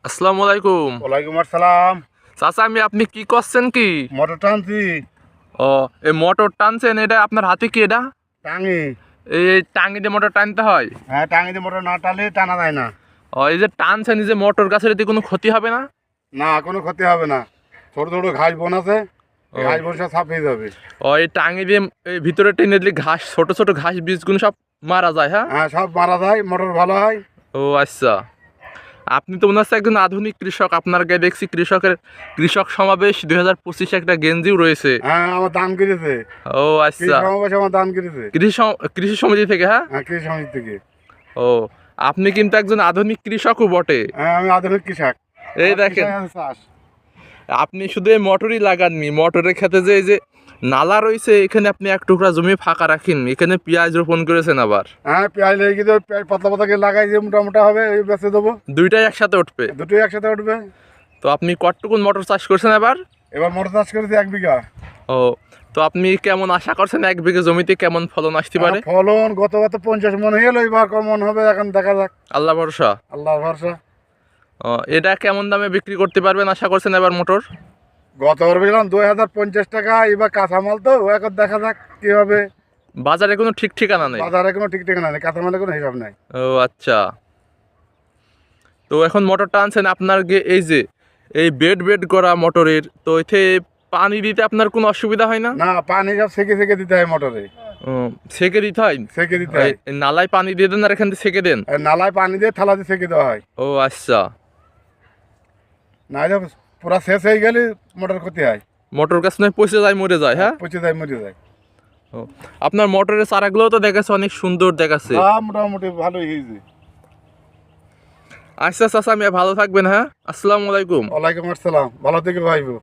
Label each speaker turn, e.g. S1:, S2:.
S1: আসসালামু আলাইকুম।
S2: ওয়ালাইকুম আসসালাম।
S1: চাচা, আপনি কি করছেন কি?
S2: মোটর টানছি।
S1: ও, এই মোটর টানছেন, এটা আপনার হাতে কি? এটা
S2: টাঙি।
S1: এই টাঙ্গি দিয়ে মোটর টানতে হয়?
S2: হ্যাঁ, টাঙিতে মোটর না টানলে টানা যায় না।
S1: ও, এই যে টানছেন, এই যে মোটর গাছের এতে কোনো ক্ষতি হবে না?
S2: না, কোনো ক্ষতি হবে না। ছোট ছোট ঘাস বন আছে,
S1: ও।
S2: ঘাস বন সব সাফ হয়ে যাবে।
S1: ও, এই টাঙ্গি দিয়ে এই ভিতরে টেনে দিলে ঘাস, ছোট ছোট ঘাস বীজগুলো সব মারা যায়, হ্যাঁ?
S2: হ্যাঁ, সব মারা যায়, মোটর ভালো হয়।
S1: ও আচ্ছা, আপনি তো মনে হচ্ছে একজন আধুনিক কৃষক। আপনার গায়ে দেখছি কৃষক সমাবেশ 2025 একটা গেঞ্জিও রয়েছে।
S2: হ্যাঁ, আমার দান করেছে।
S1: ও
S2: কৃষি
S1: আচ্ছা,
S2: সমাবেশে আমার দান করেছে।
S1: কৃষি সমিতি থেকে, হ্যাঁ?
S2: হ্যাঁ, কৃষি সমিতি থেকে।
S1: ও, আপনি কিন্তু একজন আধুনিক কৃষকও বটে।
S2: হ্যাঁ, আমি আধুনিক কৃষক।
S1: এই
S2: আমার
S1: দেখেন,
S2: কৃষি আছে চাষ।
S1: আপনি শুধু এই মটরই লাগাননি, মটরের খেতে যে এই যে নালা রয়েছে, এখানে আপনি এক টুকরা জমি ফাঁকা রাখেন, এখানে পেঁয়াজ রোপণ করেছেন আবার।
S2: হ্যাঁ, পেঁয়াজ লেগে গিয়ে পেঁয়াজ পাতলা পাতলা করে লাগাই যে মোটা হবে, ওই বেঁচে দেবো।
S1: দুইটাই একসাথে উঠবে।
S2: দুটোই একসাথে উঠবে।
S1: তো আপনি কতটুকুন মটর চাষ করছেন এবার?
S2: এবার মোটর চাষ করেছি 1 বিঘা।
S1: ও, তো আপনি কেমন আশা করছেন 1 বিঘা জমিতে কেমন ফলন আসতে পারে?
S2: ফলন গত 50 মন হয়ে গেলো, এবার কেমন হবে এখন দেখা যাক।
S1: আল্লাহ ভরসা।
S2: আল্লাহ ভরসা।
S1: ও, এটা কেমন দামে বিক্রি করতে পারবেন আশা করছেন এবার মোটর?
S2: গতবার বেচলাম 2050 টাকা, এবার কাঁচামাল তো এখন দেখা যাক কি হবে।
S1: বাজারে কোনো ঠিক ঠিকানা নেই?
S2: বাজারে কোনো ঠিক ঠিকানা নেই, কাঁচামালের কোনো হিসাব নাই।
S1: ও আচ্ছা, তো এখন মোটরটা আনছেন আপনার এই যে এই বেড করা মোটরের, তো এতে পানি দিতে আপনার কোনো অসুবিধা হয় না?
S2: না, পানি সব সেকে সেকে দিতে হয় মোটরে।
S1: ও, সেকে দিতে হয়?
S2: সেকে দিতে হয়।
S1: এই নালায় পানি দিয়ে দেন আর এখান থেকে সেকে দেন?
S2: আর নালায় পানি দিয়ে থালা দিয়ে সেকে দেওয়া হয়।
S1: ও আচ্ছা,
S2: না হলে পুরা শেষ হয়ে গেলে মোটর ক্ষতি হয়।
S1: মোটর গাছ নয় পচে যায়, মরে যায়, হ্যাঁ?
S2: পচে যায়, মরে যায়।
S1: ও, আপনার মোটরের চারাগুলো তো দেখাচ্ছে অনেক সুন্দর দেখাচ্ছে।
S2: মোটামুটি ভালোই হয়েছে।
S1: আচ্ছা চাচা, ভালো থাকবেন, হ্যাঁ? আসসালামু আলাইকুম।
S2: ওয়ালাইকুম আসসালাম, ভালো থেকে ভাইবো।